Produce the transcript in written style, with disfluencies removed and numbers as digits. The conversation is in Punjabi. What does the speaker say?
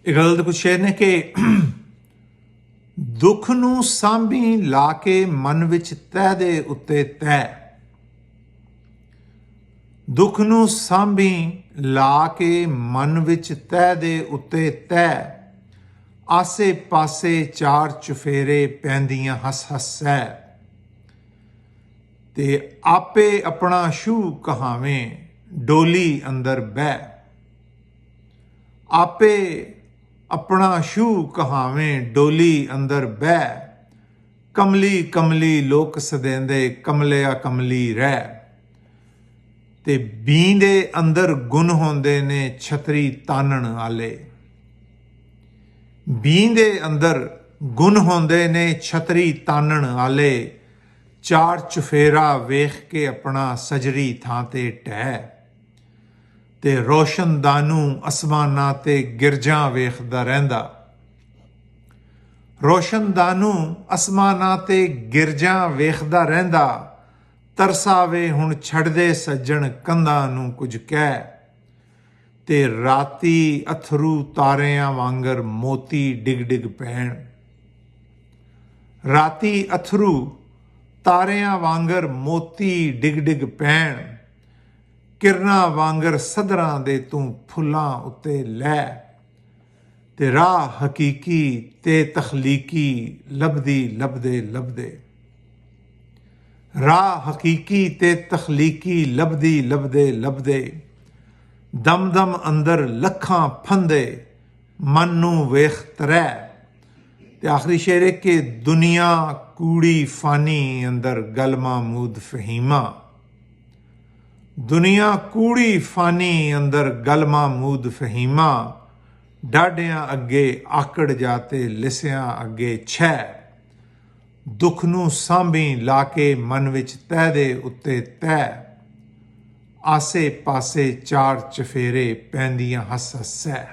ਇਹ ਗਲਤ ਕੁਛ ਸ਼ੇਰ ਨੇ ਕਿ ਦੁੱਖ ਨੂੰ ਸਾਂਭੀ ਲਾ ਕੇ ਮਨ ਵਿੱਚ ਤਹਿ ਦੇ ਉੱਤੇ ਤਹਿ, ਦੁੱਖ ਨੂੰ ਸਾਂਭੀ ਲਾ ਕੇ ਮਨ ਵਿੱਚ ਤਹਿ ਦੇ ਉੱਤੇ ਤਹਿ, ਆਸੇ ਪਾਸੇ ਚਾਰ ਚੁਫੇਰੇ ਪੈਂਦੀਆਂ ਹੱਸ ਹੱਸੈ, ਤੇ ਆਪੇ ਆਪਣਾ ਛੂ ਕਹਾਵੇਂ ਡੋਲੀ ਅੰਦਰ ਬਹਿ, ਆਪੇ ਆਪਣਾ ਛੂ ਕਹਾਵੇਂ ਡੋਲੀ ਅੰਦਰ ਬਹਿ, ਕਮਲੀ ਕਮਲੀ ਲੋਕ ਸਦੈਂਦੇ ਕਮਲਿਆ ਕਮਲੀ ਰਹਿ, ਤੇ ਬੀਂ ਦੇ ਅੰਦਰ ਗੁਣ ਹੁੰਦੇ ਨੇ ਛਤਰੀ ਤਾਨਣ ਵਾਲੇ, ਬੀਂ ਦੇ ਅੰਦਰ ਗੁਣ ਹੁੰਦੇ ਨੇ ਛਤਰੀ ਤਾਨਣ ਵਾਲੇ, ਚਾਰ ਚੁਫੇਰਾ ਵੇਖ ਕੇ ਆਪਣਾ ਸਜਰੀ ਥਾਂ ਤੇ ਟਹਿ, ਤੇ ਰੋਸ਼ਨਦਾਨੂ ਅਸਮਾਨਾਂ ਤੇ ਗਿਰਜਾਂ ਵੇਖਦਾ ਰਹਿੰਦਾ, ਰੋਸ਼ਨਦਾਨੂ ਅਸਮਾਨਾਂ ਤੇ ਗਿਰਜਾਂ ਵੇਖਦਾ ਰਹਿੰਦਾ, ਤਰਸਾਵੇ ਹੁਣ ਛੱਡਦੇ ਸੱਜਣ ਕੰਧਾਂ ਨੂੰ ਕੁਝ ਕਹਿ, ਤੇ ਰਾਤੀ ਅਥਰੂ ਤਾਰਿਆਂ ਵਾਂਗਰ ਮੋਤੀ ਡਿਗ ਡਿਗ ਪੈਣ, ਰਾਤੀ ਅਥਰੂ ਤਾਰਿਆਂ ਵਾਂਗਰ ਮੋਤੀ ਡਿਗ ਡਿਗ ਪੈਣ, ਕਿਰਨਾਂ ਵਾਂਗਰ ਸਦਰਾਂ ਦੇ ਤੂੰ ਫੁੱਲਾਂ ਉੱਤੇ ਲੈ, ਤੇ ਰਾਹ ਹਕੀਕੀ ਤੇ ਤਖਲੀਕੀ ਲੱਭਦੀ ਲੱਭਦੇ ਲੱਭਦੇ, ਰਾਹ ਹਕੀਕੀ ਤੇ ਤਖਲੀਕੀ ਲੱਭਦੀ ਲੱਭਦੇ ਲੱਭਦੇ, ਦਮ ਦਮ ਅੰਦਰ ਲੱਖਾਂ ਫੰਦੇ ਮਨ ਨੂੰ ਵੇਖ ਤਰੈ, ਤੇ ਆਖਰੀ ਸ਼ੇਰ ਹੈ ਕਿ ਦੁਨੀਆ ਕੂੜੀ ਫਾਨੀ ਅੰਦਰ ਗਲ ਮਾਮੂਦ ਫਹੀਮਾ, ਦੁਨੀਆ ਕੂੜੀ ਫਾਨੀ ਅੰਦਰ ਗਲ ਮਾਮੂਦ ਫਹੀਮਾ, ਡਾਢਿਆਂ ਅੱਗੇ ਆਕੜ ਜਾਤੇ ਲਿਸਿਆਂ ਅੱਗੇ ਛੈ, ਦੁੱਖ ਨੂੰ ਸਾਂਭੀ ਲਾ ਕੇ ਮਨ ਵਿੱਚ ਤਹਿ ਦੇ ਉੱਤੇ ਤਹਿ, ਆਸੇ ਪਾਸੇ ਚਾਰ ਚਫੇਰੇ ਪੈਂਦੀਆਂ ਹੱਸ ਹੱਸੈ।